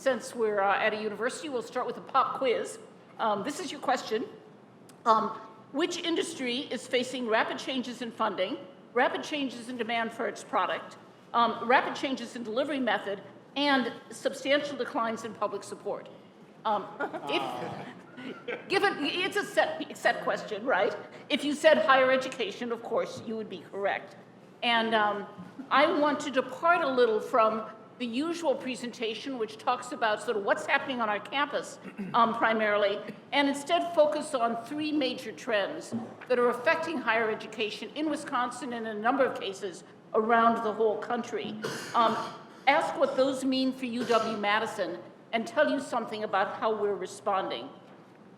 since we're at a university, we'll start with a pop quiz. This is your question. Which industry is facing rapid changes in funding, rapid changes in demand for its product, rapid changes in delivery method, and substantial declines in public support? It's a set question, right? If you said higher education, of course, you would be correct. And I want to depart a little from the usual presentation, which talks about sort of what's happening on our campus primarily, and instead focus on three major trends that are affecting higher education in Wisconsin and in a number of cases around the whole country. Ask what those mean for UW-Madison and tell you something about how we're responding.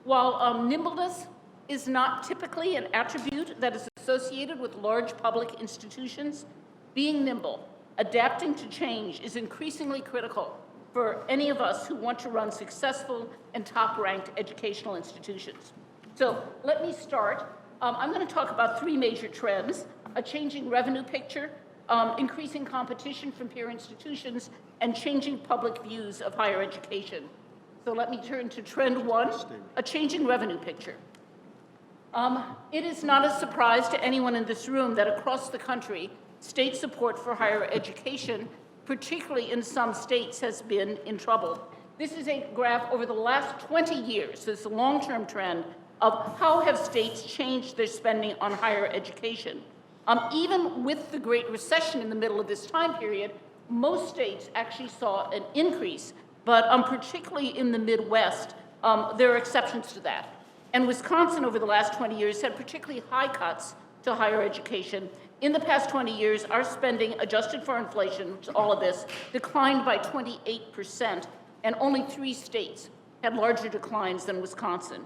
While nimbleness is not typically an attribute that is associated with large public institutions, being nimble, adapting to change is increasingly critical for any of us who want to run successful and top-ranked educational institutions. So let me start. I'm going to talk about three major trends: a changing revenue picture, increasing competition from peer institutions, and changing public views of higher education. So let me turn to trend one, a changing revenue picture. It is not a surprise to anyone in this room that across the country, state support for higher education, particularly in some states, has been in trouble. This is a graph over the last 20 years, this is a long-term trend of how have states changed their spending on higher education. Even with the Great Recession in the middle of this time period, most states actually saw an increase, but particularly in the Midwest, there are exceptions to that. And Wisconsin over the last 20 years had particularly high cuts to higher education. In the past 20 years, our spending, adjusted for inflation, which is all of this, declined by 28%, and only 3 states had larger declines than Wisconsin.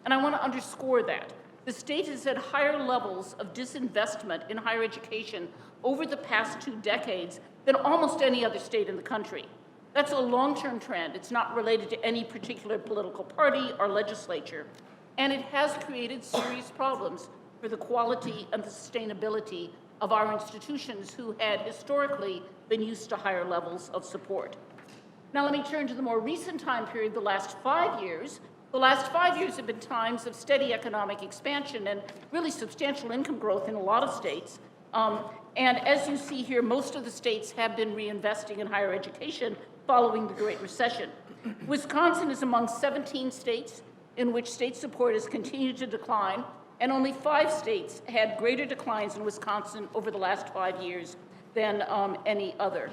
And I want to underscore that. The state has had higher levels of disinvestment in higher education over the past 2 decades than almost any other state in the country. That's a long-term trend. It's not related to any particular political party or legislature. And it has created serious problems for the quality and the sustainability of our institutions who had historically been used to higher levels of support. Now let me turn to the more recent time period, the last 5 years. The last 5 years have been times of steady economic expansion and really substantial income growth in a lot of states. And as you see here, most of the states have been reinvesting in higher education following the Great Recession. Wisconsin is among 17 states in which state support has continued to decline, and only 5 states had greater declines in Wisconsin over the last 5 years than any other.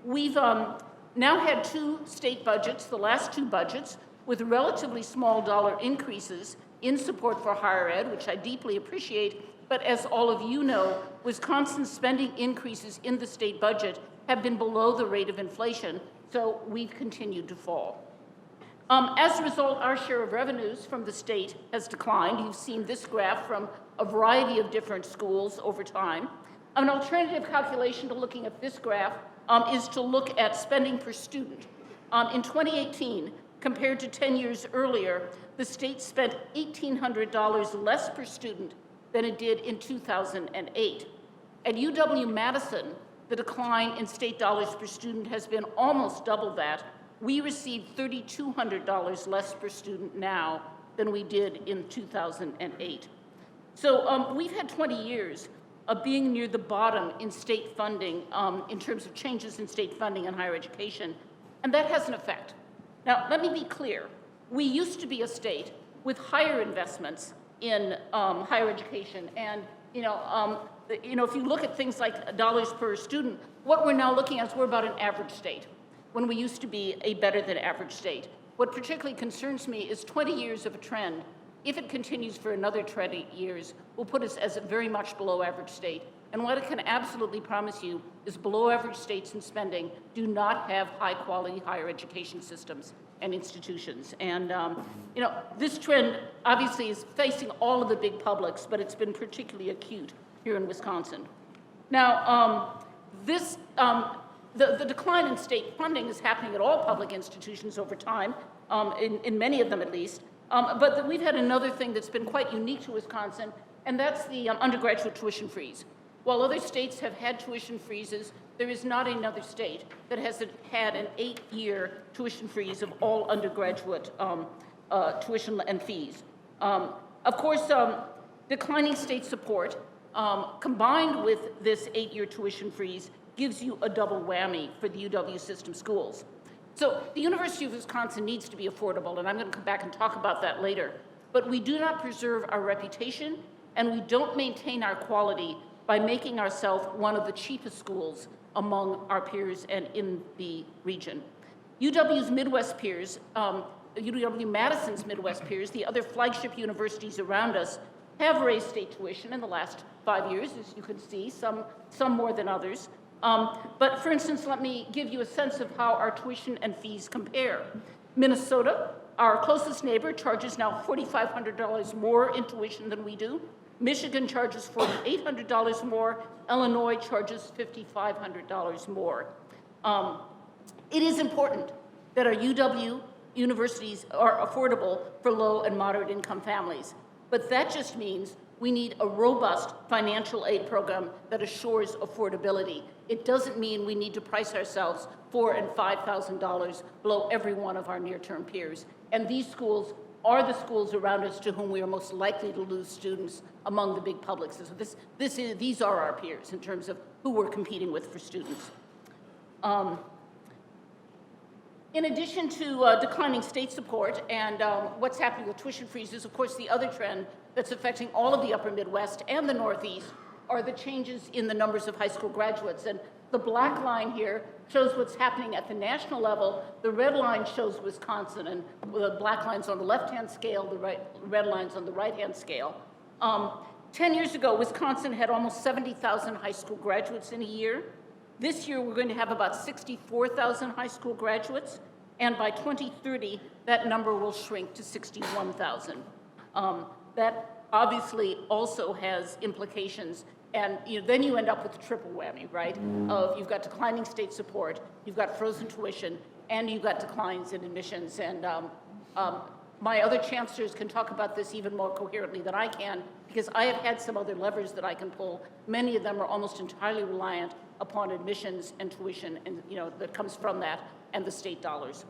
We've now had 2 state budgets, the last 2 budgets, with relatively small dollar increases in support for higher ed, which I deeply appreciate, but as all of you know, Wisconsin's spending increases in the state budget have been below the rate of inflation, so we've continued to fall. As a result, our share of revenues from the state has declined. You've seen this graph from a variety of different schools over time. An alternative calculation to looking at this graph is to look at spending per student. In 2018, compared to 10 years earlier, the state spent $1,800 less per student than it did in 2008. At UW-Madison, the decline in state dollars per student has been almost double that. We receive $3,200 less per student now than we did in 2008. So we've had 20 years of being near the bottom in state funding in terms of changes in state funding and higher education, and that has an effect. Now, let me be clear. We used to be a state with higher investments in higher education, and if you look at things like dollars per student, what we're now looking at is we're about an average state, when we used to be a better than average state. What particularly concerns me is 20 years of a trend. If it continues for another 20 years, will put us as a very much below average state. And what I can absolutely promise you is below average states in spending do not have high quality higher education systems and institutions. And this trend obviously is facing all of the big publics, but it's been particularly acute here in Wisconsin. Now, the decline in state funding is happening at all public institutions over time, in many of them at least. But we've had another thing that's been quite unique to Wisconsin, and that's the undergraduate tuition freeze. While other states have had tuition freezes, there is not another state that has had an 8-year tuition freeze of all undergraduate tuition and fees. Of course, declining state support combined with this 8-year tuition freeze gives you a double whammy for the UW system schools. So the University of Wisconsin needs to be affordable, and I'm going to come back and talk about that later. But we do not preserve our reputation, and we don't maintain our quality by making ourselves one of the cheapest schools among our peers and in the region. UW's Midwest peers, UW-Madison's Midwest peers, the other flagship universities around us, have raised state tuition in the last 5 years, as you can see, some more than others. But for instance, let me give you a sense of how our tuition and fees compare. Minnesota, our closest neighbor, charges now $4,500 more in tuition than we do. Michigan charges $4,800 more. Illinois charges $5,500 more. It is important that our UW universities are affordable for low and moderate income families. But that just means we need a robust financial aid program that assures affordability. It doesn't mean we need to price ourselves $4,000 and $5,000 below every one of our near-term peers. And these schools are the schools around us to whom we are most likely to lose students among the big publics. So these are our peers in terms of who we're competing with for students. In addition to declining state support and what's happening with tuition freezes, of course, the other trend that's affecting all of the upper Midwest and the Northeast are the changes in the numbers of high school graduates. And the black line here shows what's happening at the national level. The red line shows Wisconsin, and the black line's on the left-hand scale, the red line's on the right-hand scale. 10 years ago, Wisconsin had almost 70,000 high school graduates in a year. This year, we're going to have about 64,000 high school graduates, and by 2030, that number will shrink to 61,000. That obviously also has implications, and then you end up with a triple whammy, right? Of you've got declining state support, you've got frozen tuition, and you've got declines in admissions. And my other chancellors can talk about this even more coherently than I can, because I have had some other levers that I can pull. Many of them are almost entirely reliant upon admissions and tuition, and that comes from that, and the state dollars.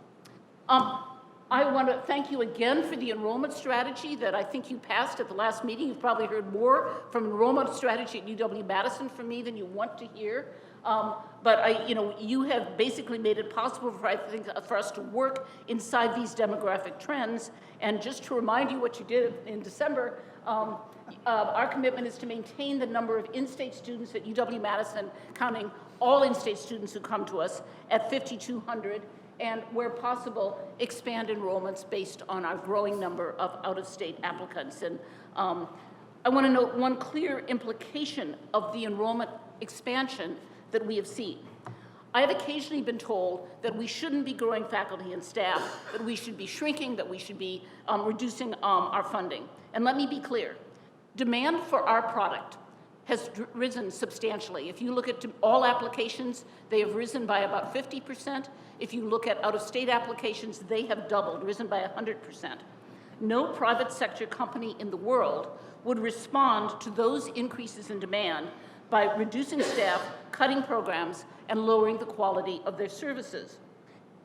I want to thank you again for the enrollment strategy that I think you passed at the last meeting. You've probably heard more from enrollment strategy at UW-Madison from me than you want to hear. But you have basically made it possible for us to work inside these demographic trends. And just to remind you what you did in December, our commitment is to maintain the number of in-state students at UW-Madison, counting all in-state students who come to us, at 5,200, and where possible, expand enrollments based on our growing number of out-of-state applicants. And I want to note one clear implication of the enrollment expansion that we have seen. I have occasionally been told that we shouldn't be growing faculty and staff, that we should be shrinking, that we should be reducing our funding. And let me be clear, demand for our product has risen substantially. If you look at all applications, they have risen by about 50%. If you look at out-of-state applications, they have doubled, risen by 100%. No private sector company in the world would respond to those increases in demand by reducing staff, cutting programs, and lowering the quality of their services.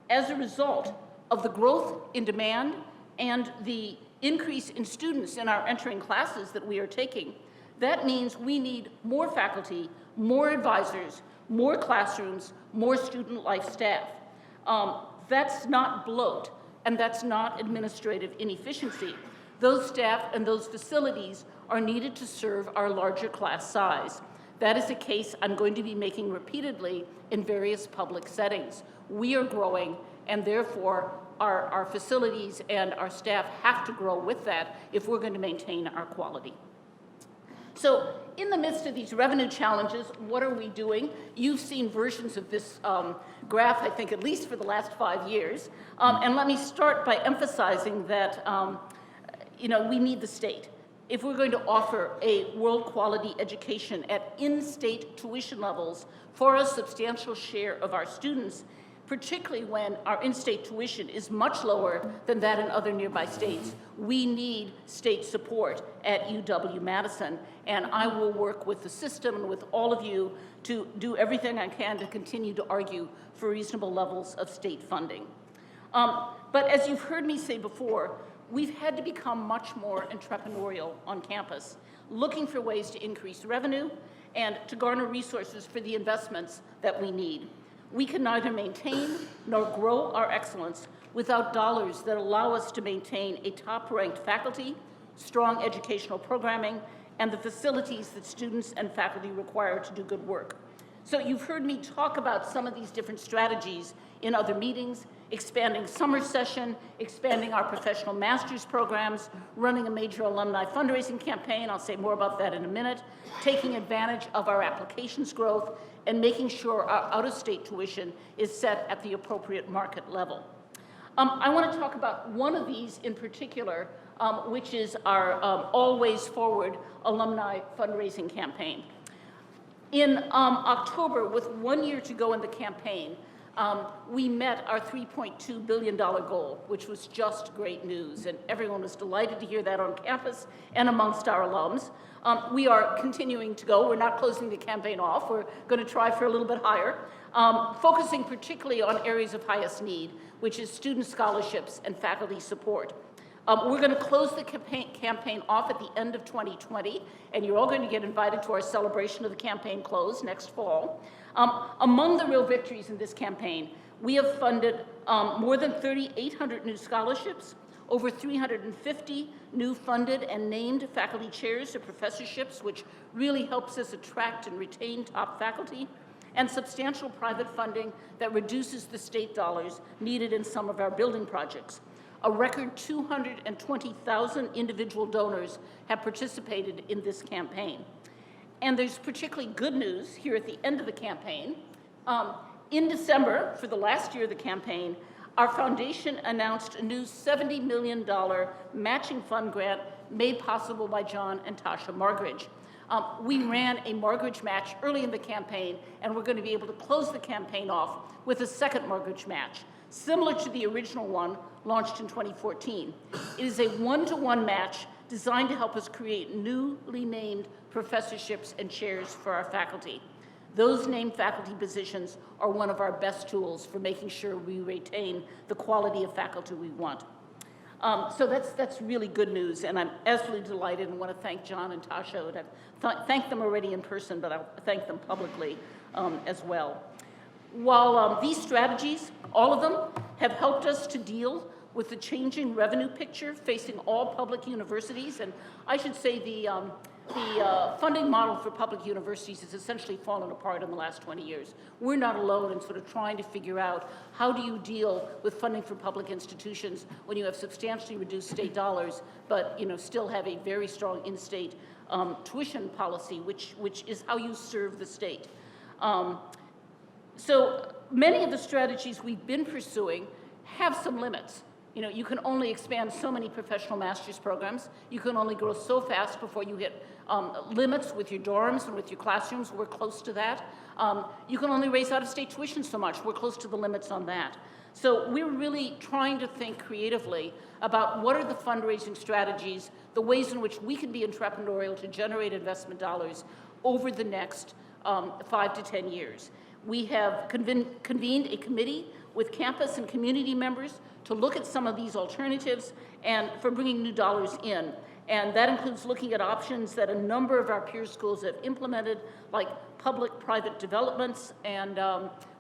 As a result of the growth in demand and the increase in students in our entering classes that we are taking, that means we need more faculty, more advisors, more classrooms, more student life staff. That's not bloat, and that's not administrative inefficiency. Those staff and those facilities are needed to serve our larger class size. That is a case I'm going to be making repeatedly in various public settings. We are growing, and therefore our facilities and our staff have to grow with that if we're going to maintain our quality. So in the midst of these revenue challenges, what are we doing? You've seen versions of this graph, I think, at least for the last 5 years. And let me start by emphasizing that we need the state. If we're going to offer a world quality education at in-state tuition levels for a substantial share of our students, particularly when our in-state tuition is much lower than that in other nearby states. We need state support at UW-Madison, and I will work with the system and with all of you to do everything I can to continue to argue for reasonable levels of state funding. But as you've heard me say before, we've had to become much more entrepreneurial on campus, looking for ways to increase revenue and to garner resources for the investments that we need. We can neither maintain nor grow our excellence without dollars that allow us to maintain a top-ranked faculty, strong educational programming, and the facilities that students and faculty require to do good work. So you've heard me talk about some of these different strategies in other meetings, expanding summer session, expanding our professional master's programs, running a major alumni fundraising campaign, I'll say more about that in a minute, taking advantage of our applications growth, and making sure our out-of-state tuition is set at the appropriate market level. I want to talk about one of these in particular, which is our Always Forward alumni fundraising campaign. In October, with 1 year to go in the campaign, we met our $3.2 billion goal, which was just great news, and everyone was delighted to hear that on campus and amongst our alums. We are continuing to go. We're not closing the campaign off. We're going to try for a little bit higher, focusing particularly on areas of highest need, which is student scholarships and faculty support. We're going to close the campaign off at the end of 2020, and you're all going to get invited to our celebration of the campaign close next fall. Among the real victories in this campaign, we have funded more than 3,800 new scholarships, over 350 new funded and named faculty chairs or professorships, which really helps us attract and retain top faculty, and substantial private funding that reduces the state dollars needed in some of our building projects. A record 220,000 individual donors have participated in this campaign. And there's particularly good news here at the end of the campaign. In December, for the last year of the campaign, our foundation announced a new $70 million matching fund grant made possible by John and Tasha Margridge. We ran a Margridge match early in the campaign, and we're going to be able to close the campaign off with a second Margridge match, similar to the original one launched in 2014. It is a one-to-one match designed to help us create newly named professorships and chairs for our faculty. Those named faculty positions are one of our best tools for making sure we retain the quality of faculty we want. So that's really good news, and I'm absolutely delighted and want to thank John and Tasha. I've thanked them already in person, but I'll thank them publicly as well. While these strategies, all of them, have helped us to deal with the changing revenue picture facing all public universities, and I should say the funding model for public universities has essentially fallen apart in the last 20 years. We're not alone in sort of trying to figure out how do you deal with funding for public institutions when you have substantially reduced state dollars, but still have a very strong in-state tuition policy, which is how you serve the state. So many of the strategies we've been pursuing have some limits. You can only expand so many professional master's programs. You can only grow so fast before you hit limits with your dorms and with your classrooms. We're close to that. You can only raise out-of-state tuition so much. We're close to the limits on that. So we're really trying to think creatively about what are the fundraising strategies, the ways in which we can be entrepreneurial to generate investment dollars over the next 5 to 10 years. We have convened a committee with campus and community members to look at some of these alternatives and for bringing new dollars in. And that includes looking at options that a number of our peer schools have implemented, like public-private developments and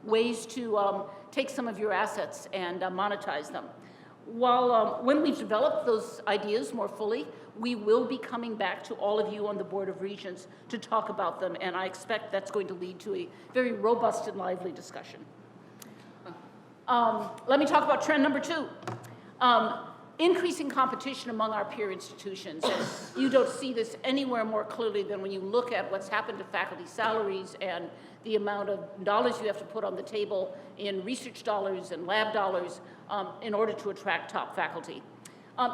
ways to take some of your assets and monetize them. While when we've developed those ideas more fully, we will be coming back to all of you on the Board of Regents to talk about them, and I expect that's going to lead to a very robust and lively discussion. Let me talk about trend number 2. Increasing competition among our peer institutions. And you don't see this anywhere more clearly than when you look at what's happened to faculty salaries and the amount of dollars you have to put on the table in research dollars and lab dollars in order to attract top faculty.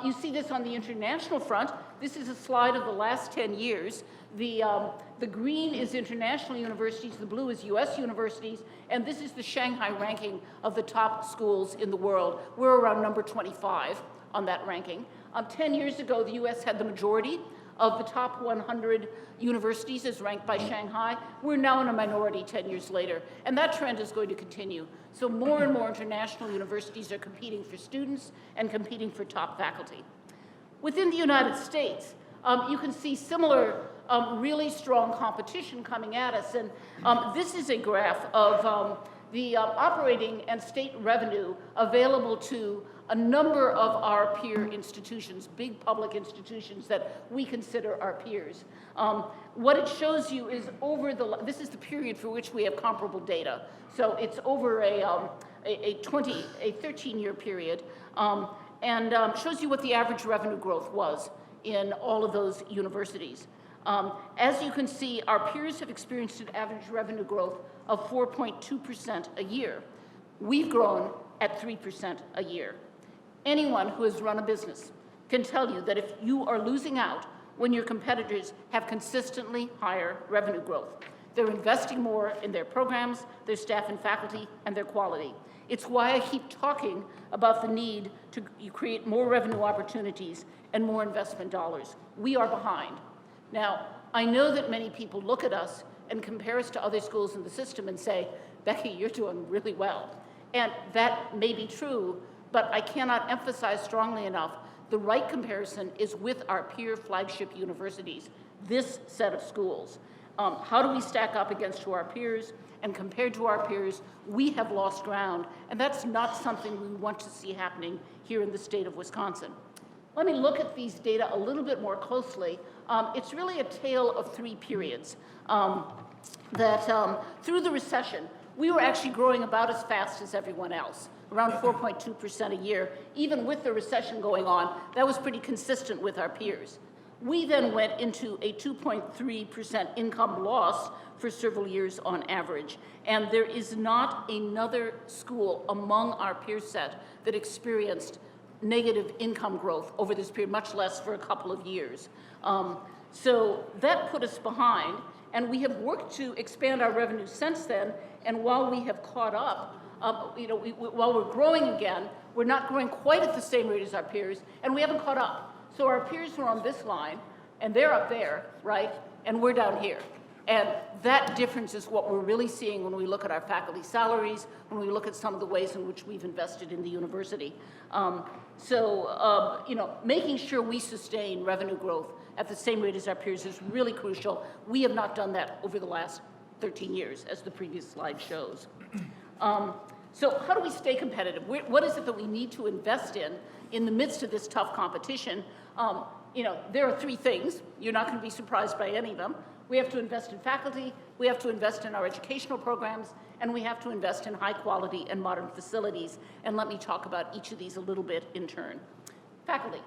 You see this on the international front. This is a slide of the last 10 years. The green is international universities, the blue is US universities, and this is the Shanghai ranking of the top schools in the world. We're around number 25 on that ranking. 10 years ago, the US had the majority of the top 100 universities as ranked by Shanghai. We're now in a minority 10 years later, and that trend is going to continue. So more and more international universities are competing for students and competing for top faculty. Within the United States, you can see similar really strong competition coming at us, and this is a graph of the operating and state revenue available to a number of our peer institutions, big public institutions that we consider our peers. What it shows you is this is the period for which we have comparable data. So it's over a 13-year period, and shows you what the average revenue growth was in all of those universities. As you can see, our peers have experienced an average revenue growth of 4.2% a year. We've grown at 3% a year. Anyone who has run a business can tell you that if you are losing out when your competitors have consistently higher revenue growth, they're investing more in their programs, their staff and faculty, and their quality. It's why I keep talking about the need to create more revenue opportunities and more investment dollars. We are behind. Now, I know that many people look at us and compare us to other schools in the system and say, Becky, you're doing really well. And that may be true, but I cannot emphasize strongly enough, the right comparison is with our peer flagship universities, this set of schools. How do we stack up against our peers? And compared to our peers, we have lost ground, and that's not something we want to see happening here in the state of Wisconsin. Let me look at these data a little bit more closely. It's really a tale of three periods. Through the recession, we were actually growing about as fast as everyone else, around 4.2% a year. Even with the recession going on, that was pretty consistent with our peers. We then went into a 2.3% income loss for several years on average. And there is not another school among our peer set that experienced negative income growth over this period, much less for a couple of years. So that put us behind, and we have worked to expand our revenue since then. And while we have caught up, while we're growing again, we're not growing quite at the same rate as our peers, and we haven't caught up. So our peers are on this line, and they're up there, right? And we're down here. And that difference is what we're really seeing when we look at our faculty salaries, when we look at some of the ways in which we've invested in the university. Making sure we sustain revenue growth at the same rate as our peers is really crucial. We have not done that over the last 13 years, as the previous slide shows. So how do we stay competitive? What is it that we need to invest in the midst of this tough competition? There are three things. You're not going to be surprised by any of them. We have to invest in faculty, we have to invest in our educational programs, and we have to invest in high quality and modern facilities. And let me talk about each of these a little bit in turn. Faculty.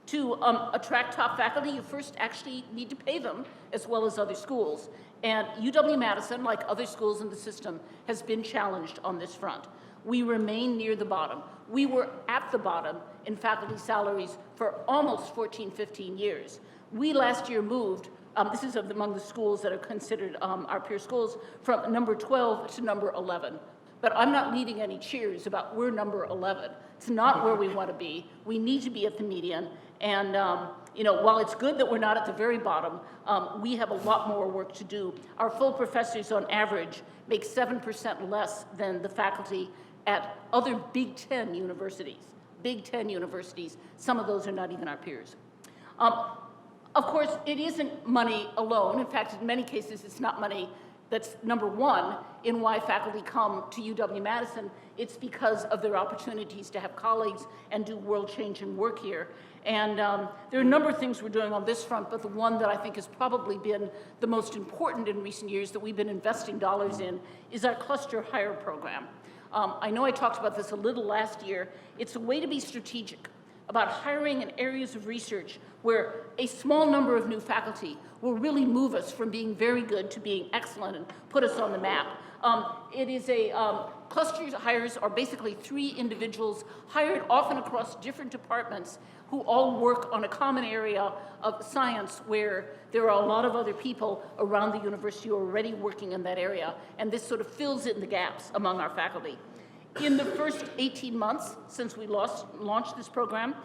To attract top faculty, you first actually need to pay them as well as other schools. And UW-Madison, like other schools in the system, has been challenged on this front. We remain near the bottom. We were at the bottom in faculty salaries for almost 14, 15 years. We last year moved, this is among the schools that are considered our peer schools, from number 12 to number 11. But I'm not leading any cheers about we're number 11. It's not where we want to be. We need to be at the median. And while it's good that we're not at the very bottom, we have a lot more work to do. Our full professors on average make 7% less than the faculty at other Big Ten universities. Big Ten universities, some of those are not even our peers. Of course, it isn't money alone. In fact, in many cases, it's not money that's number one in why faculty come to UW-Madison. It's because of their opportunities to have colleagues and do world-changing work here. And there are a number of things we're doing on this front, but the one that I think has probably been the most important in recent years that we've been investing dollars in is our cluster hire program. I know I talked about this a little last year. It's a way to be strategic about hiring in areas of research where a small number of new faculty will really move us from being very good to being excellent and put us on the map. It is a Cluster hires are basically 3 individuals hired often across different departments who all work on a common area of science where there are a lot of other people around the university who are already working in that area, and this sort of fills in the gaps among our faculty. In the first 18 months since we launched this program,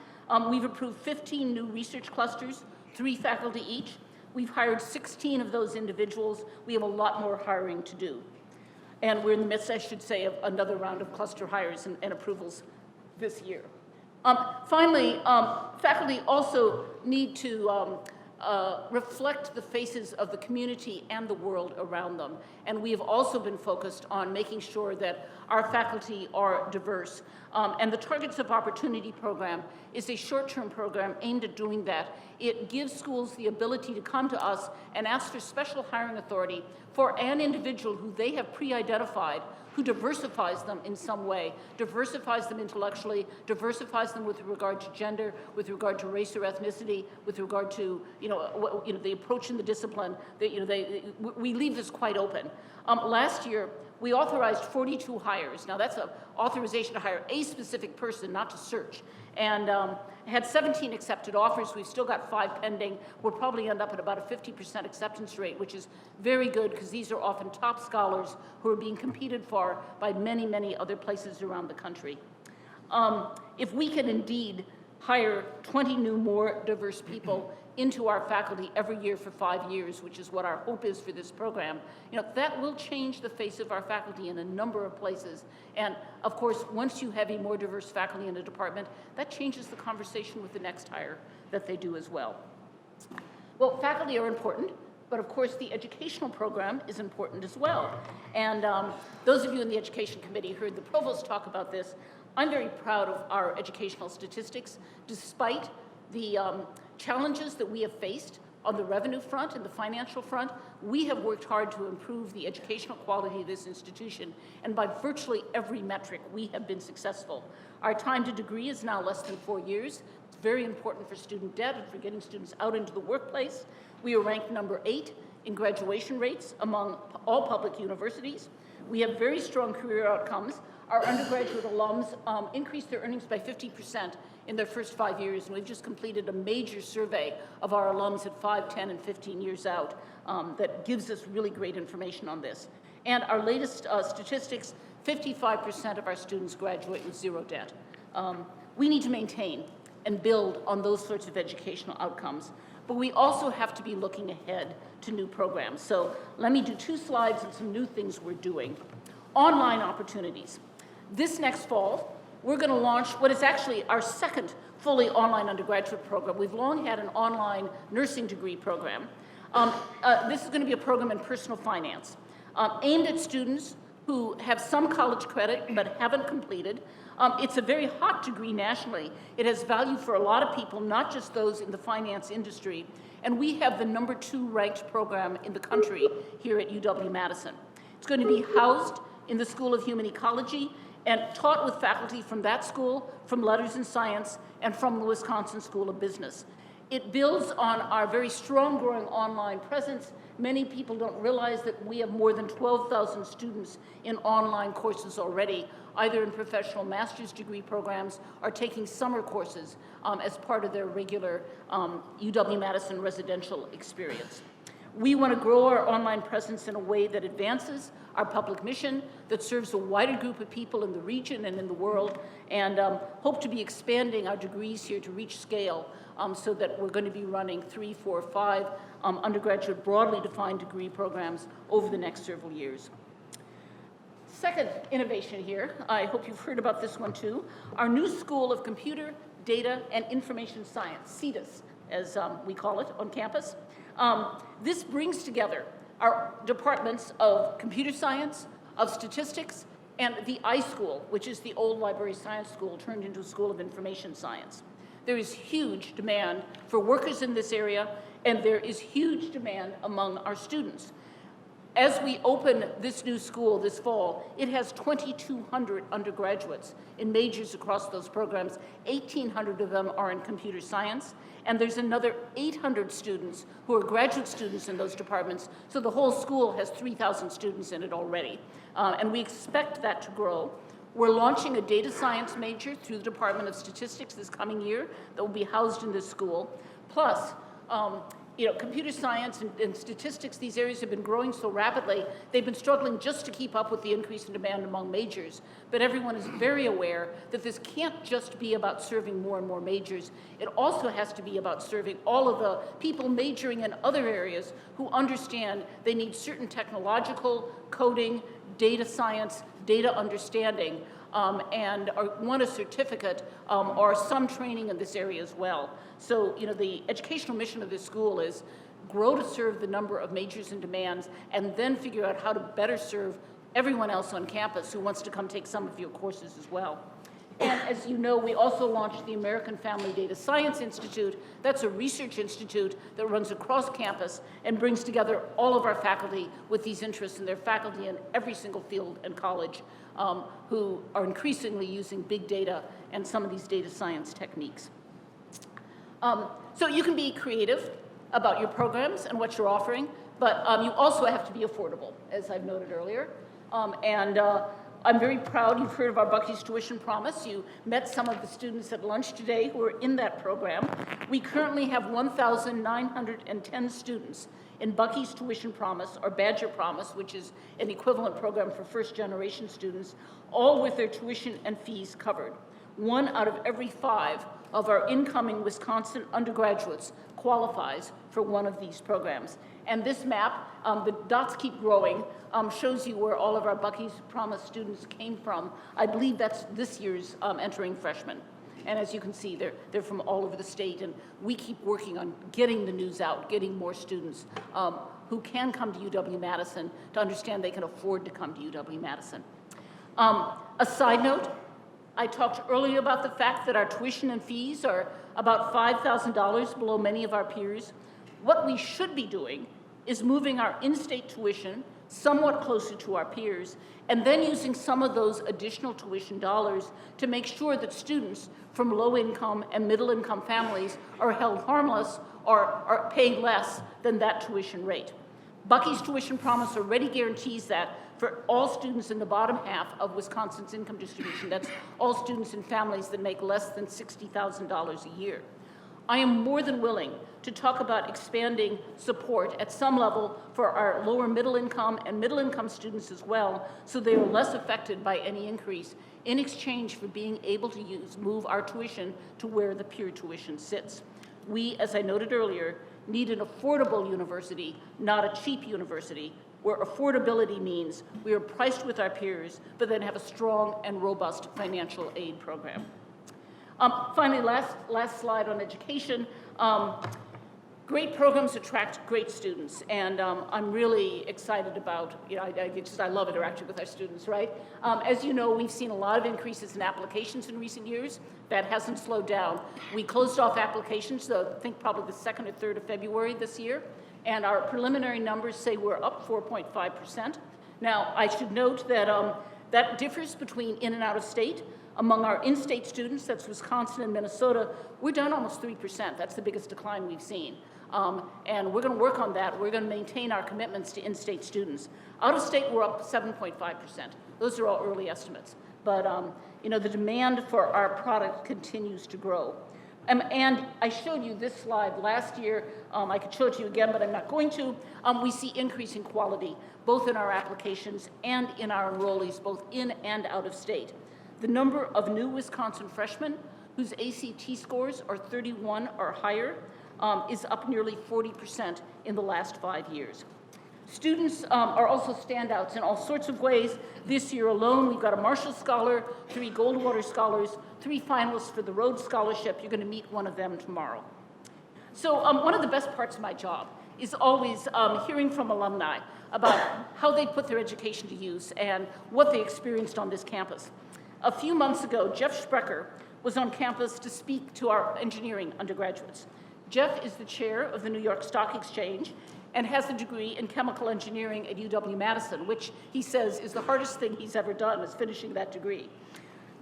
we've approved 15 new research clusters, 3 faculty each. We've hired 16 of those individuals. We have a lot more hiring to do. And we're in the midst, I should say, of another round of cluster hires and approvals this year. Finally, faculty also need to reflect the faces of the community and the world around them. And we have also been focused on making sure that our faculty are diverse. And the Targets of Opportunity program is a short-term program aimed at doing that. It gives schools the ability to come to us and ask for special hiring authority for an individual who they have pre-identified, who diversifies them in some way, diversifies them intellectually, diversifies them with regard to gender, with regard to race or ethnicity, with regard to the approach in the discipline. We leave this quite open. Last year, we authorized 42 hires. Now that's an authorization to hire a specific person, not to search. And had 17 accepted offers. We've still got 5 pending. We'll probably end up at about a 50% acceptance rate, which is very good because these are often top scholars who are being competed for by many, many other places around the country. If we can indeed hire 20 new more diverse people into our faculty every year for 5 years, which is what our hope is for this program, that will change the face of our faculty in a number of places. And of course, once you have a more diverse faculty in a department, that changes the conversation with the next hire that they do as well. Well, faculty are important, but of course the educational program is important as well. And those of you in the Education Committee heard the provost talk about this. I'm very proud of our educational statistics, despite the challenges that we have faced on the revenue front and the financial front. We have worked hard to improve the educational quality of this institution, and by virtually every metric, we have been successful. Our time to degree is now less than 4 years. It's very important for student debt and for getting students out into the workplace. We are ranked number 8 in graduation rates among all public universities. We have very strong career outcomes. Our undergraduate alums increased their earnings by 50% in their first 5 years, and we've just completed a major survey of our alums at 5, 10, and 15 years out that gives us really great information on this. And our latest statistics, 55% of our students graduate with 0 debt. We need to maintain and build on those sorts of educational outcomes, but we also have to be looking ahead to new programs. So let me do 2 slides and some new things we're doing. Online opportunities. This next fall, we're going to launch what is actually our second fully online undergraduate program. We've long had an online nursing degree program. This is going to be a program in personal finance, aimed at students who have some college credit but haven't completed. It's a very hot degree nationally. It has value for a lot of people, not just those in the finance industry. And we have the number 2 ranked program in the country here at UW-Madison. It's going to be housed in the School of Human Ecology and taught with faculty from that school, from Letters and Science, and from the Wisconsin School of Business. It builds on our very strong growing online presence. Many people don't realize that we have more than 12,000 students in online courses already, either in professional master's degree programs or taking summer courses as part of their regular UW-Madison residential experience. We want to grow our online presence in a way that advances our public mission, that serves a wider group of people in the region and in the world, and hope to be expanding our degrees here to reach scale so that we're going to be running 3, 4, 5 undergraduate broadly defined degree programs over the next several years. Second innovation here, I hope you've heard about this one too, our new School of Computer, Data, and Information Science, CDIS, as we call it on campus. This brings together our departments of computer science, of statistics, and the iSchool, which is the old library science school turned into a School of Information Science. There is huge demand for workers in this area, and there is huge demand among our students. As we open this new school this fall, it has 2,200 undergraduates in majors across those programs. 1,800 of them are in computer science, and there's another 800 students who are graduate students in those departments, so the whole school has 3,000 students in it already, and we expect that to grow. We're launching a data science major through the Department of Statistics this coming year that will be housed in this school. Plus, computer science and statistics, these areas have been growing so rapidly, they've been struggling just to keep up with the increase in demand among majors. But everyone is very aware that this can't just be about serving more and more majors. It also has to be about serving all of the people majoring in other areas who understand they need certain technological, coding, data science, data understanding, and want a certificate or some training in this area as well. So, the educational mission of this school is grow to serve the number of majors and demands, and then figure out how to better serve everyone else on campus who wants to come take some of your courses as well. And as you know, we also launched the American Family Data Science Institute. That's a research institute that runs across campus and brings together all of our faculty with these interests, and their faculty in every single field and college who are increasingly using big data and some of these data science techniques. So you can be creative about your programs and what you're offering, but you also have to be affordable, as I've noted earlier. I'm very proud you've heard of our Bucky's Tuition Promise. You met some of the students at lunch today who are in that program. We currently have 1,910 students in Bucky's Tuition Promise, or Badger Promise, which is an equivalent program for first-generation students, all with their tuition and fees covered. 1 out of every 5 of our incoming Wisconsin undergraduates qualifies for one of these programs. And this map, the dots keep growing, shows you where all of our Bucky's Promise students came from. I believe that's this year's entering freshmen. And as you can see, they're from all over the state, and we keep working on getting the news out, getting more students who can come to UW-Madison to understand they can afford to come to UW-Madison. A side note, I talked earlier about the fact that our tuition and fees are about $5,000 below many of our peers. What we should be doing is moving our in-state tuition somewhat closer to our peers, and then using some of those additional tuition dollars to make sure that students from low-income and middle-income families are held harmless or are paying less than that tuition rate. Bucky's Tuition Promise already guarantees that for all students in the bottom half of Wisconsin's income distribution. That's all students in families that make less than $60,000 a year. I am more than willing to talk about expanding support at some level for our lower middle income and middle income students as well, so they are less affected by any increase in exchange for being able to move our tuition to where the peer tuition sits. We, as I noted earlier, need an affordable university, not a cheap university, where affordability means we are priced with our peers, but then have a strong and robust financial aid program. Finally, last slide on education. Great programs attract great students, and I'm really excited about, I love interacting with our students, right? As you know, we've seen a lot of increases in applications in recent years. That hasn't slowed down. We closed off applications, I think probably the 2nd or 3rd of February this year, and our preliminary numbers say we're up 4.5%. Now, I should note that that differs between in and out of state. Among our in-state students, that's Wisconsin and Minnesota, we're down almost 3%. That's the biggest decline we've seen. And we're going to work on that. We're going to maintain our commitments to in-state students. Out of state, we're up 7.5%. Those are all early estimates. But the demand for our product continues to grow. And I showed you this slide last year. I could show it to you again, but I'm not going to. We see increasing quality, both in our applications and in our enrollees, both in and out of state. The number of new Wisconsin freshmen whose ACT scores are 31 or higher is up nearly 40% in the last 5 years. Students are also standouts in all sorts of ways. This year alone, we've got a Marshall Scholar, 3 Goldwater Scholars, 3 finalists for the Rhodes Scholarship. You're going to meet one of them tomorrow. So one of the best parts of my job is always hearing from alumni about how they put their education to use and what they experienced on this campus. A few months ago, Jeff Sprecher was on campus to speak to our engineering undergraduates. Jeff is the chair of the New York Stock Exchange, and has a degree in chemical engineering at UW-Madison, which he says is the hardest thing he's ever done, is finishing that degree.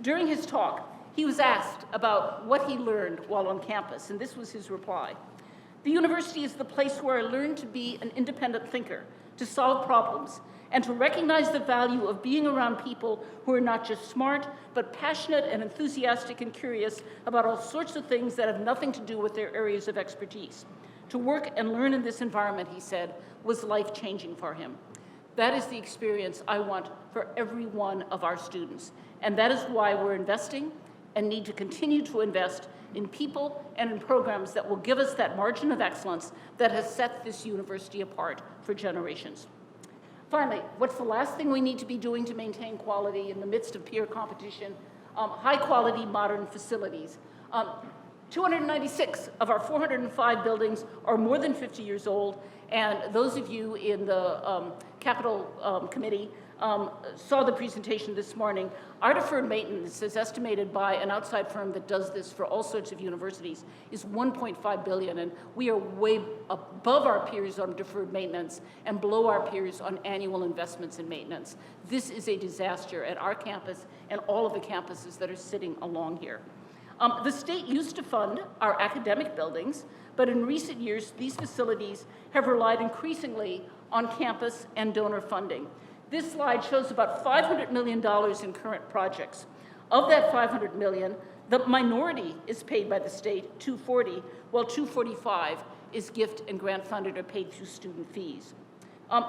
During his talk, he was asked about what he learned while on campus, and this was his reply. "The university is the place where I learned to be an independent thinker, to solve problems, and to recognize the value of being around people who are not just smart, but passionate and enthusiastic and curious about all sorts of things that have nothing to do with their areas of expertise. To work and learn in this environment," he said, "was life-changing for him." That is the experience I want for every one of our students. And that is why we're investing and need to continue to invest in people and in programs that will give us that margin of excellence that has set this university apart for generations. Finally, what's the last thing we need to be doing to maintain quality in the midst of peer competition? High-quality, modern facilities. 296 of our 405 buildings are more than 50 years old, and those of you in the Capital Committee saw the presentation this morning. Our deferred maintenance, is estimated by an outside firm that does this for all sorts of universities, is $1.5 billion, and we are way above our peers on deferred maintenance and below our peers on annual investments in maintenance. This is a disaster at our campus and all of the campuses that are sitting along here. The state used to fund our academic buildings, but in recent years, these facilities have relied increasingly on campus and donor funding. This slide shows about $500 million in current projects. Of that $500 million, the minority is paid by the state, $240, while $245 is gift and grant funded or paid through student fees.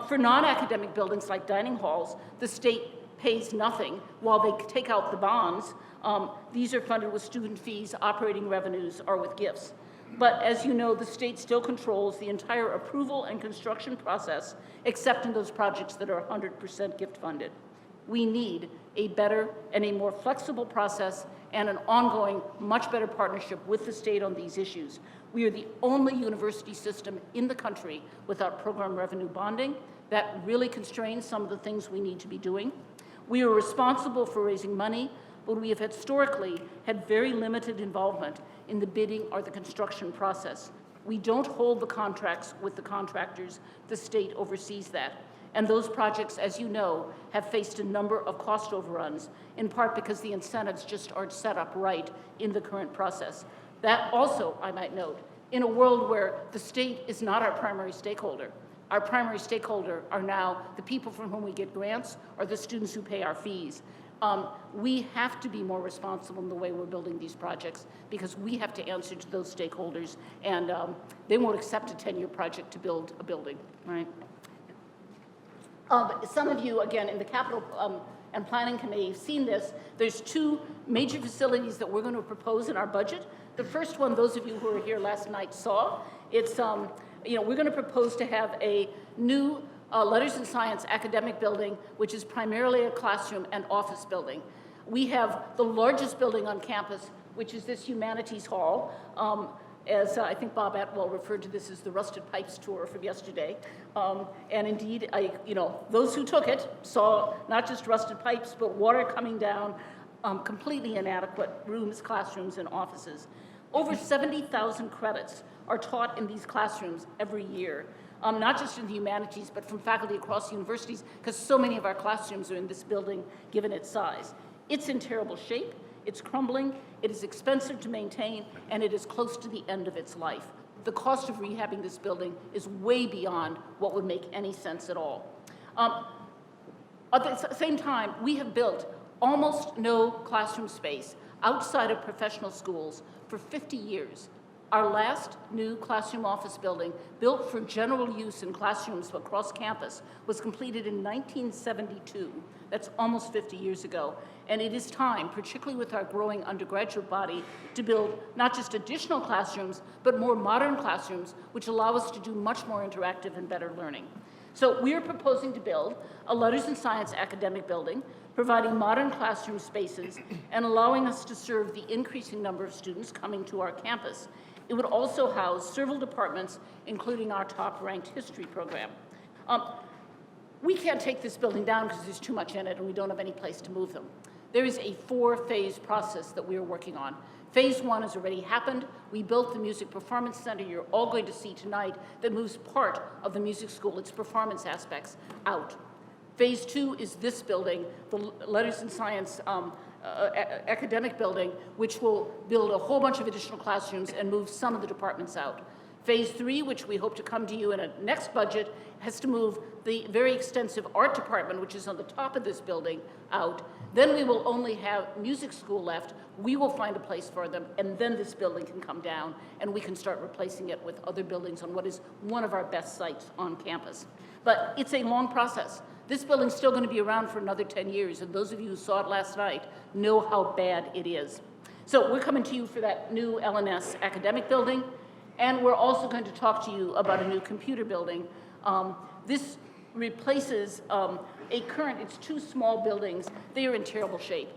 For non-academic buildings like dining halls, the state pays nothing while they take out the bonds. These are funded with student fees, operating revenues, or with gifts. But as you know, the state still controls the entire approval and construction process, except in those projects that are 100% gift funded. We need a better and a more flexible process and an ongoing, much better partnership with the state on these issues. We are the only university system in the country without program revenue bonding. That really constrains some of the things we need to be doing. We are responsible for raising money, but we have historically had very limited involvement in the bidding or the construction process. We don't hold the contracts with the contractors. The state oversees that. And those projects, as you know, have faced a number of cost overruns, in part because the incentives just aren't set up right in the current process. That also, I might note, in a world where the state is not our primary stakeholder. Our primary stakeholder are now the people from whom we get grants or the students who pay our fees. We have to be more responsible in the way we're building these projects because we have to answer to those stakeholders, and they won't accept a 10-year project to build a building, right? Some of you, again, in the Capital and Planning Committee have seen this. There's two major facilities that we're going to propose in our budget. The first one, those of you who were here last night saw. It's, we're going to propose to have a new Letters and Science academic building, which is primarily a classroom and office building. We have the largest building on campus, which is this Humanities Hall. As I think Bob Atwell referred to this as the Rusted Pipes tour from yesterday. And indeed, those who took it saw not just rusted pipes, but water coming down, completely inadequate rooms, classrooms, and offices. Over 70,000 credits are taught in these classrooms every year. Not just in the humanities, but from faculty across universities, because so many of our classrooms are in this building, given its size. It's in terrible shape, it's crumbling, it is expensive to maintain, and it is close to the end of its life. The cost of rehabbing this building is way beyond what would make any sense at all. At the same time, we have built almost no classroom space outside of professional schools for 50 years. Our last new classroom office building, built for general use in classrooms across campus, was completed in 1972. That's almost 50 years ago. And it is time, particularly with our growing undergraduate body, to build not just additional classrooms, but more modern classrooms, which allow us to do much more interactive and better learning. So we are proposing to build a Letters and Science academic building, providing modern classroom spaces and allowing us to serve the increasing number of students coming to our campus. It would also house several departments, including our top-ranked history program. We can't take this building down because there's too much in it and we don't have any place to move them. There is a 4-phase process that we are working on. Phase 1 has already happened. We built the Music Performance Center you're all going to see tonight that moves part of the music school, its performance aspects, out. Phase 2 is this building, the Letters and Science academic building, which will build a whole bunch of additional classrooms and move some of the departments out. Phase 3, which we hope to come to you in a next budget, has to move the very extensive art department, which is on the top of this building, out. Then we will only have music school left. We will find a place for them, and then this building can come down, and we can start replacing it with other buildings on what is one of our best sites on campus. But it's a long process. This building's still going to be around for another 10 years, and those of you who saw it last night know how bad it is. So we're coming to you for that new LNS academic building, and we're also going to talk to you about a new computer building. This replaces a current, it's two small buildings. They are in terrible shape.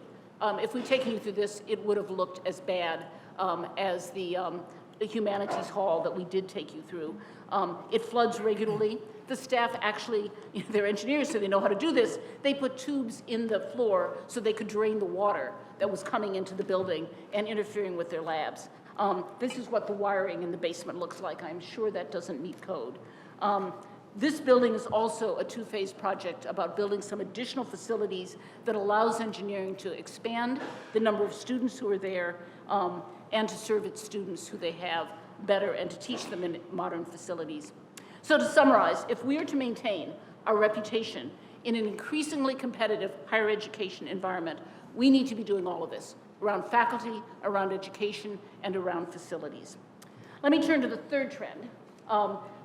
If we'd taken you through this, it would have looked as bad as the humanities hall that we did take you through. It floods regularly. The staff actually, they're engineers, so they know how to do this. They put tubes in the floor so they could drain the water that was coming into the building and interfering with their labs. This is what the wiring in the basement looks like. I'm sure that doesn't meet code. This building is also a two-phase project about building some additional facilities that allows engineering to expand the number of students who are there and to serve its students who they have better and to teach them in modern facilities. So to summarize, if we are to maintain our reputation in an increasingly competitive higher education environment, we need to be doing all of this around faculty, around education, and around facilities. Let me turn to the third trend,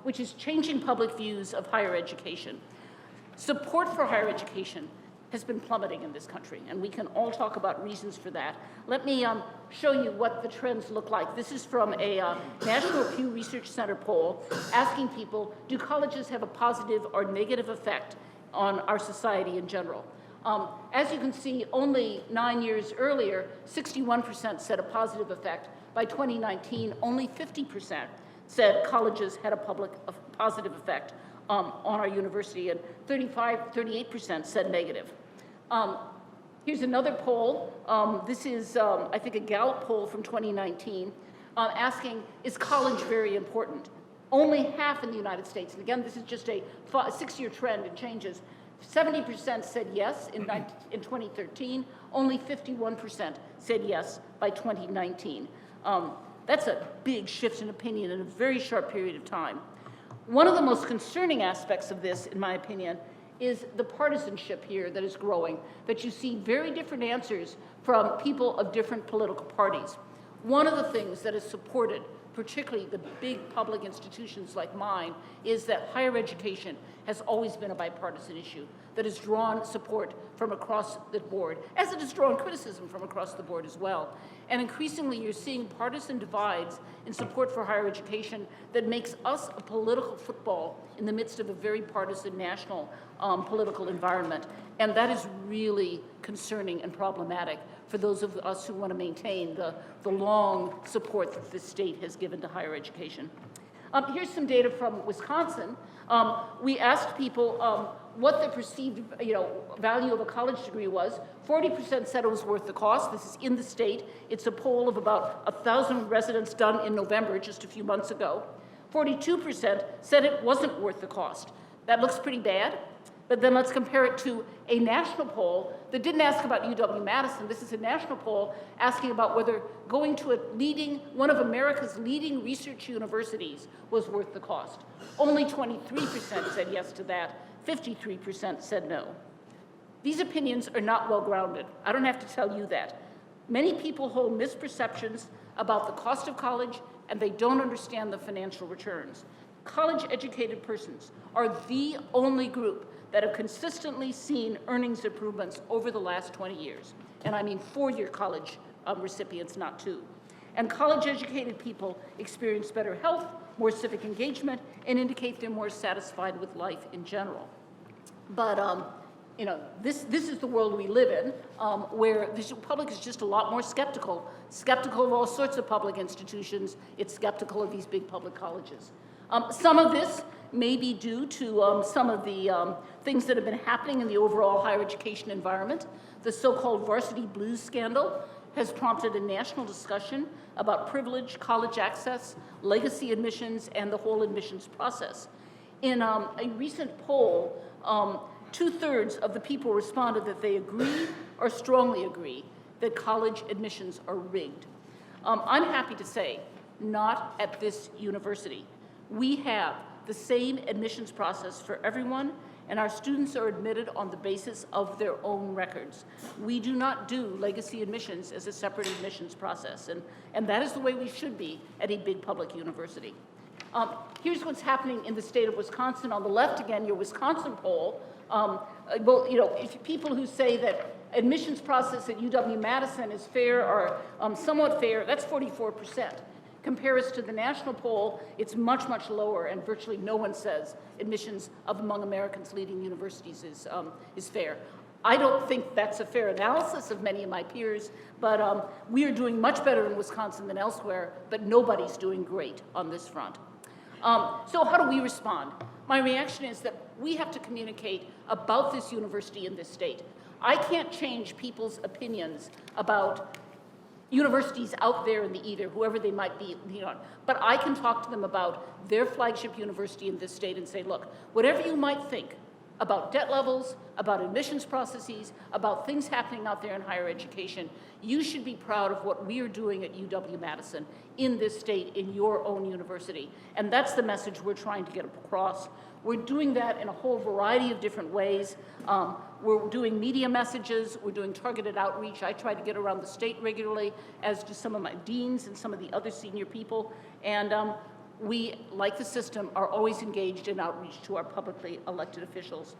which is changing public views of higher education. Support for higher education has been plummeting in this country, and we can all talk about reasons for that. Let me show you what the trends look like. This is from a National Pew Research Center poll asking people, do colleges have a positive or negative effect on our society in general? As you can see, only 9 years earlier, 61% said a positive effect. By 2019, only 50% said colleges had a positive effect on our university, and 38% said negative. Here's another poll. This is, I think, a Gallup poll from 2019, asking, is college very important? Only half in the United States, and again, this is just a 6-year trend, it changes. 70% said yes in 2013, only 51% said yes by 2019. That's a big shift in opinion in a very short period of time. One of the most concerning aspects of this, in my opinion, is the partisanship here that is growing, that you see very different answers from people of different political parties. One of the things that is supported, particularly the big public institutions like mine, is that higher education has always been a bipartisan issue that has drawn support from across the board, as it has drawn criticism from across the board as well. And increasingly, you're seeing partisan divides in support for higher education that makes us a political football in the midst of a very partisan national political environment. And that is really concerning and problematic for those of us who want to maintain the long support that this state has given to higher education. Here's some data from Wisconsin. We asked people what the perceived value of a college degree was. 40% said it was worth the cost. This is in the state. It's a poll of about 1,000 residents done in November, just a few months ago. 42% said it wasn't worth the cost. That looks pretty bad. But then let's compare it to a national poll that didn't ask about UW-Madison. This is a national poll asking about whether going to one of America's leading research universities was worth the cost. Only 23% said yes to that. 53% said no. These opinions are not well-grounded. I don't have to tell you that. Many people hold misperceptions about the cost of college, and they don't understand the financial returns. College-educated persons are the only group that have consistently seen earnings improvements over the last 20 years. And I mean 4-year college recipients, not 2. And college-educated people experience better health, more civic engagement, and indicate they're more satisfied with life in general. But this is the world we live in, where the public is just a lot more skeptical of all sorts of public institutions. It's skeptical of these big public colleges. Some of this may be due to some of the things that have been happening in the overall higher education environment. The so-called varsity blues scandal has prompted a national discussion about privilege, college access, legacy admissions, and the whole admissions process. In a recent poll, 2/3 of the people responded that they agree or strongly agree that college admissions are rigged. I'm happy to say, not at this university. We have the same admissions process for everyone, and our students are admitted on the basis of their own records. We do not do legacy admissions as a separate admissions process, and that is the way we should be at a big public university. Here's what's happening in the state of Wisconsin. On the left, again, your Wisconsin poll. Well, you know, if people who say that admissions process at UW-Madison is fair or somewhat fair, that's 44%. Compare us to the national poll, it's much, much lower, and virtually no one says admissions of among Americans' leading universities is fair. I don't think that's a fair analysis of many of my peers, but we are doing much better in Wisconsin than elsewhere, but nobody's doing great on this front. So how do we respond? My reaction is that we have to communicate about this university in this state. I can't change people's opinions about universities out there in the ether, whoever they might be, but I can talk to them about their flagship university in this state and say, look, whatever you might think about debt levels, about admissions processes, about things happening out there in higher education, you should be proud of what we are doing at UW-Madison in this state, in your own university. And that's the message we're trying to get across. We're doing that in a whole variety of different ways. We're doing media messages, we're doing targeted outreach. I try to get around the state regularly, as do some of my deans and some of the other senior people. And we, like the system, are always engaged in outreach to our publicly elected officials.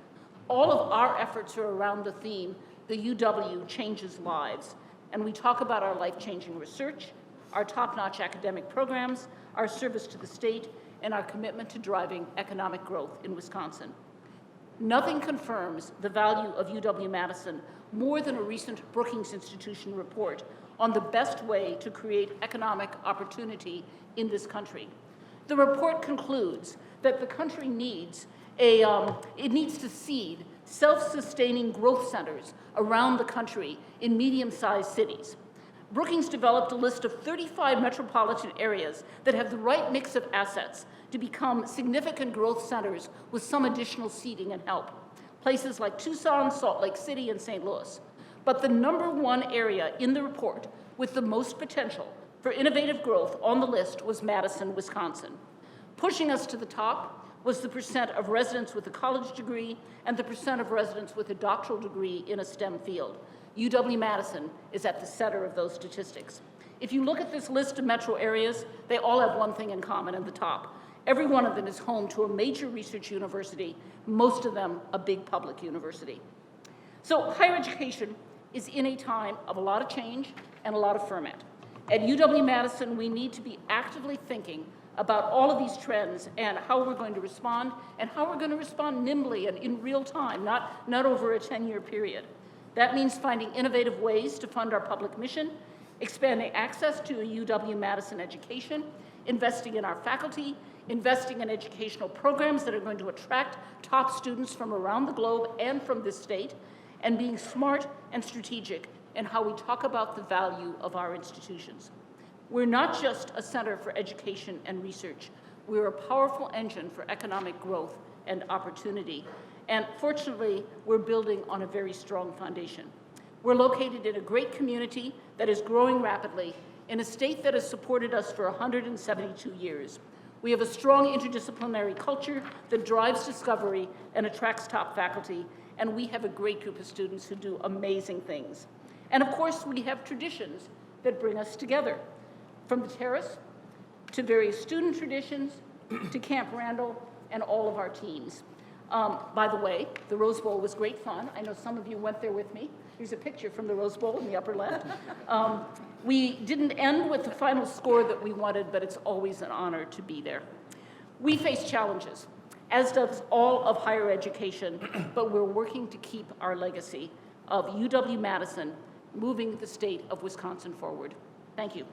All of our efforts are around the theme, the UW changes lives. And we talk about our life-changing research, our top-notch academic programs, our service to the state, and our commitment to driving economic growth in Wisconsin. Nothing confirms the value of UW-Madison more than a recent Brookings Institution report on the best way to create economic opportunity in this country. The report concludes that the country needs to seed self-sustaining growth centers around the country in medium-sized cities. Brookings developed a list of 35 metropolitan areas that have the right mix of assets to become significant growth centers with some additional seeding and help. Places like Tucson, Salt Lake City, and St. Louis. But the #1 area in the report with the most potential for innovative growth on the list was Madison, Wisconsin. Pushing us to the top was the percent of residents with a college degree and the percent of residents with a doctoral degree in a STEM field. UW-Madison is at the center of those statistics. If you look at this list of metro areas, they all have one thing in common at the top. Every one of them is home to a major research university, most of them a big public university. So higher education is in a time of a lot of change and a lot of ferment. At UW-Madison, we need to be actively thinking about all of these trends and how we're going to respond, and how we're going to respond nimbly and in real time, not over a 10-year period. That means finding innovative ways to fund our public mission, expanding access to a UW-Madison education, investing in our faculty, investing in educational programs that are going to attract top students from around the globe and from this state, and being smart and strategic in how we talk about the value of our institutions. We're not just a center for education and research. We're a powerful engine for economic growth and opportunity. And fortunately, we're building on a very strong foundation. We're located in a great community that is growing rapidly in a state that has supported us for 172 years. We have a strong interdisciplinary culture that drives discovery and attracts top faculty, and we have a great group of students who do amazing things. And of course, we have traditions that bring us together, from the Terrace to various student traditions to Camp Randall and all of our teams. By the way, the Rose Bowl was great fun. I know some of you went there with me. Here's a picture from the Rose Bowl in the upper left. We didn't end with the final score that we wanted, but it's always an honor to be there. We face challenges, as does all of higher education, but we're working to keep our legacy of UW-Madison moving the state of Wisconsin forward. Thank you.